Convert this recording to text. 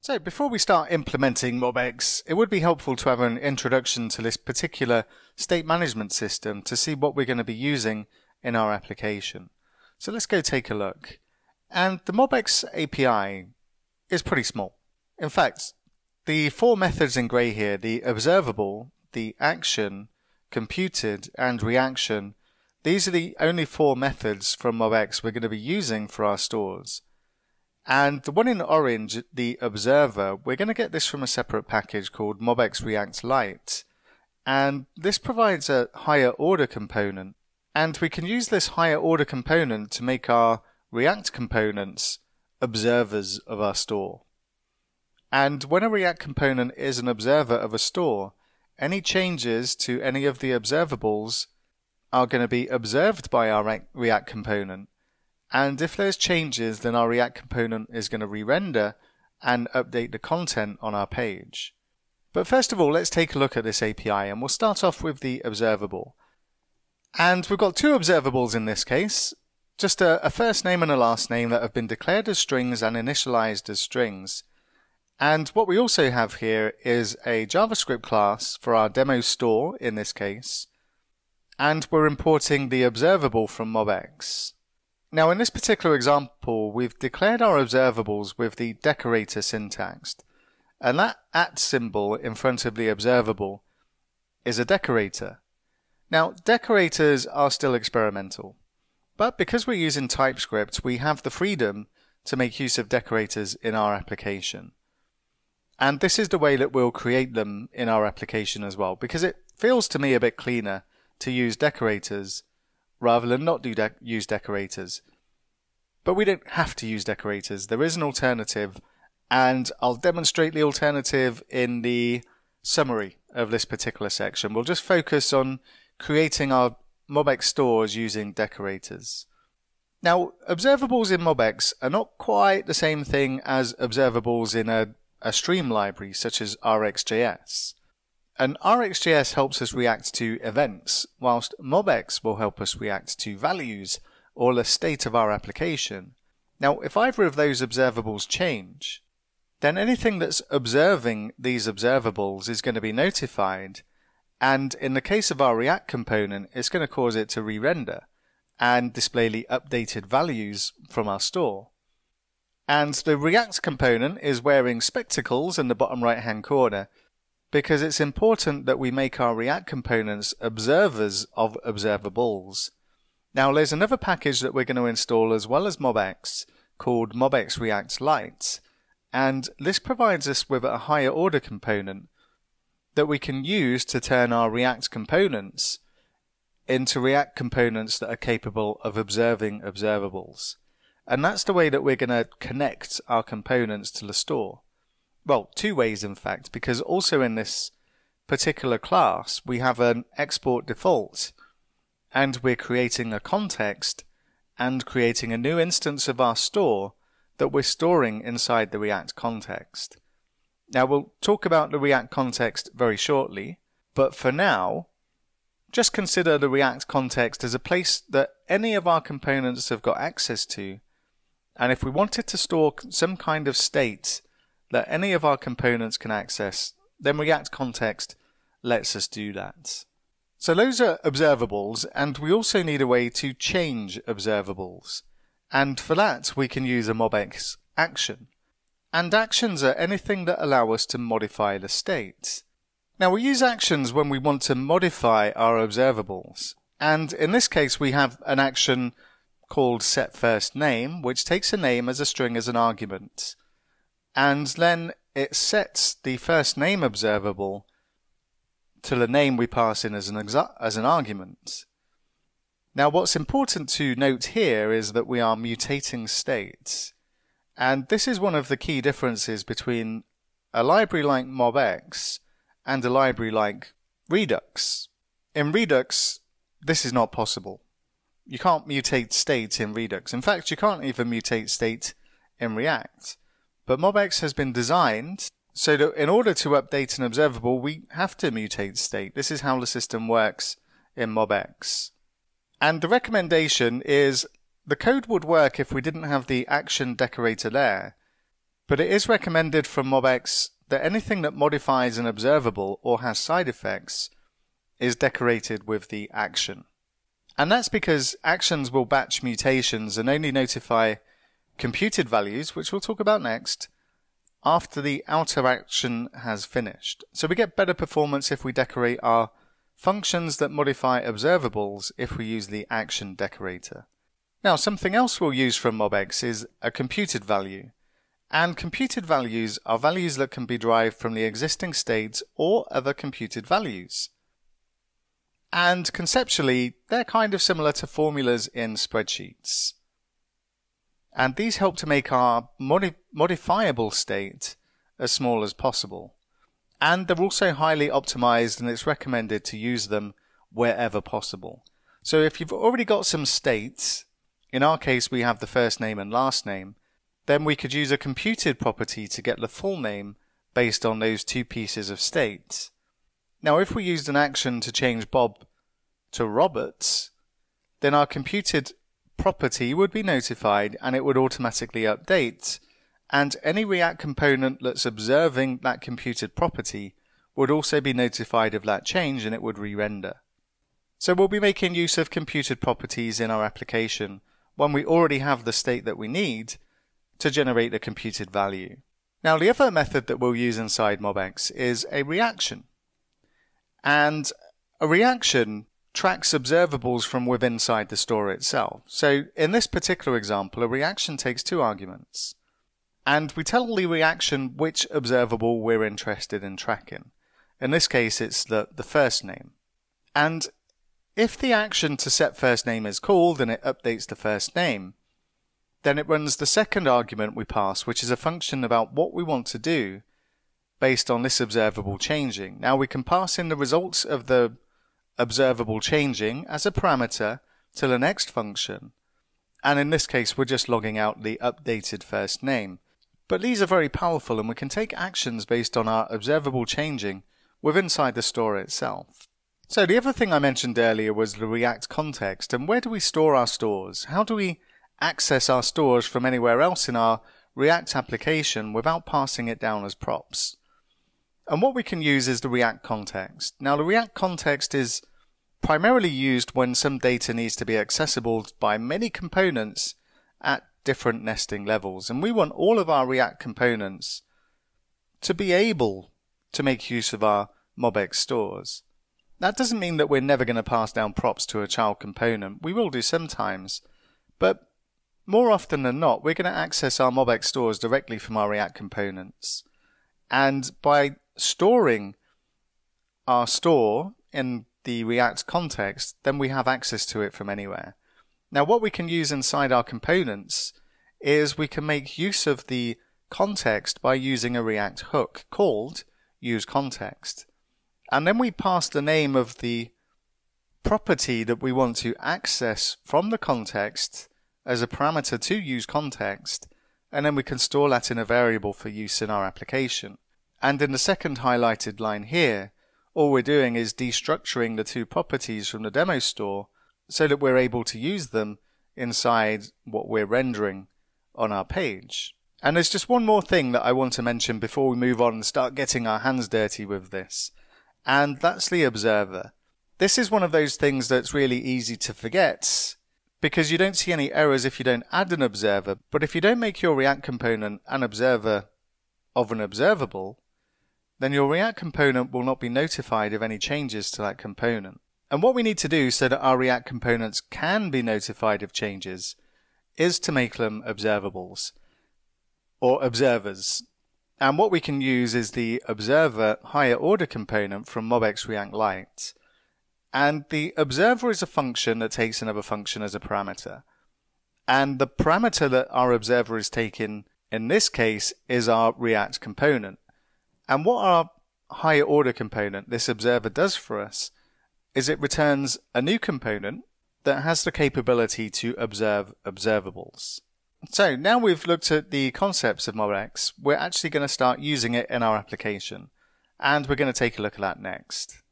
So before we start implementing MobX, it would be helpful to have an introduction to this particular state management system to see what we're going to be using in our application. So let's go take a look. And the MobX API is pretty small. In fact, the four methods in grey here, the observable, the action, computed, and reaction, these are the only four methods from MobX we're going to be using for our stores. And the one in orange, the observer, we're going to get this from a separate package called MobX React Lite. And this provides a higher order component. And we can use this higher order component to make our React components observers of our store. And when a React component is an observer of a store, any changes to any of the observables are going to be observed by our React component. And if there's changes, then our React component is going to re-render and update the content on our page. But first of all, let's take a look at this API, and we'll start off with the observable. And we've got two observables in this case, just a first name and a last name that have been declared as strings and initialized as strings. And what we also have here is a JavaScript class for our demo store in this case, and we're importing the observable from MobX. Now in this particular example, we've declared our observables with the decorator syntax, and that @ symbol in front of the observable is a decorator. Now decorators are still experimental, but because we're using TypeScript, we have the freedom to make use of decorators in our application. And this is the way that we'll create them in our application as well, because it feels to me a bit cleaner to use decorators rather than not use decorators. But we don't have to use decorators. There is an alternative, and I'll demonstrate the alternative in the summary of this particular section. We'll just focus on creating our MobX stores using decorators. Now, observables in MobX are not quite the same thing as observables in a stream library such as RxJS. And RxJS helps us react to events, whilst MobX will help us react to values or the state of our application. Now, if either of those observables change, then anything that's observing these observables is going to be notified, and in the case of our React component, it's going to cause it to re-render and display the updated values from our store. And the React component is wearing spectacles in the bottom right hand corner, because it's important that we make our React components observers of observables. Now there's another package that we're going to install as well as MobX called MobX React Lite, and this provides us with a higher order component that we can use to turn our React components into React components that are capable of observing observables. And that's the way that we're going to connect our components to the store. Well, two ways in fact, because also in this particular class we have an export default, and we're creating a context and creating a new instance of our store that we're storing inside the React context. Now we'll talk about the React context very shortly, but for now, just consider the React context as a place that any of our components have got access to, and if we wanted to store some kind of state that any of our components can access, then React context lets us do that. So those are observables, and we also need a way to change observables. And for that, we can use a MobX action. And actions are anything that allow us to modify the state. Now we use actions when we want to modify our observables. And in this case, we have an action called setFirstName, which takes a name as a string as an argument. And then it sets the first name observable to the name we pass in as an argument. Now what's important to note here is that we are mutating states. And this is one of the key differences between a library like MobX and a library like Redux. In Redux, this is not possible. You can't mutate state in Redux. In fact, you can't even mutate state in React. But MobX has been designed so that in order to update an observable, we have to mutate state. This is how the system works in MobX. And the recommendation is the code would work if we didn't have the action decorator there. But it is recommended from MobX that anything that modifies an observable or has side effects is decorated with the action. And that's because actions will batch mutations and only notify computed values, which we'll talk about next, after the outer action has finished. So we get better performance if we decorate our functions that modify observables if we use the action decorator. Now, something else we'll use from MobX is a computed value. And computed values are values that can be derived from the existing states or other computed values. And conceptually, they're kind of similar to formulas in spreadsheets. And these help to make our modifiable state as small as possible. And they're also highly optimized, and it's recommended to use them wherever possible. So if you've already got some states, in our case we have the first name and last name, then we could use a computed property to get the full name based on those two pieces of state. Now, if we used an action to change Bob to Robert, then our computed property would be notified and it would automatically update, and any React component that's observing that computed property would also be notified of that change and it would re-render. So we'll be making use of computed properties in our application when we already have the state that we need to generate a computed value. Now, the other method that we'll use inside MobX is a reaction. And a reaction tracks observables from within inside the store itself. So in this particular example, a reaction takes two arguments. And we tell the reaction which observable we're interested in tracking. In this case, it's the first name. And if the action to set first name is called and it updates the first name, then it runs the second argument we pass, which is a function about what we want to do based on this observable changing. Now we can pass in the results of the observable changing as a parameter to the next function. And in this case, we're just logging out the updated first name. But these are very powerful, and we can take actions based on our observable changing within inside the store itself. So the other thing I mentioned earlier was the React context. And where do we store our stores? How do we access our stores from anywhere else in our React application without passing it down as props? And what we can use is the React context. Now, the React context is primarily used when some data needs to be accessible by many components at different nesting levels. And we want all of our React components to be able to make use of our MobX stores. That doesn't mean that we're never going to pass down props to a child component. We will do sometimes, but more often than not, we're going to access our MobX stores directly from our React components. And by storing our store in the React context, then we have access to it from anywhere. Now, what we can use inside our components is we can make use of the context by using a React hook called useContext. And then we pass the name of the property that we want to access from the context as a parameter to useContext, and then we can store that in a variable for use in our application. And in the second highlighted line here, all we're doing is destructuring the two properties from the demo store so that we're able to use them inside what we're rendering on our page. And there's just one more thing that I want to mention before we move on and start getting our hands dirty with this, and that's the observer. This is one of those things that's really easy to forget, because you don't see any errors if you don't add an observer, but if you don't make your React component an observer of an observable, then your React component will not be notified of any changes to that component. And what we need to do so that our React components can be notified of changes is to make them observables, or observers. And what we can use is the observer higher order component from MobX React Lite. And the observer is a function that takes another function as a parameter. And the parameter that our observer is taking in this case is our React component. And what our higher order component, this observer, does for us is it returns a new component that has the capability to observe observables. So now we've looked at the concepts of MobX, we're actually going to start using it in our application. And we're going to take a look at that next.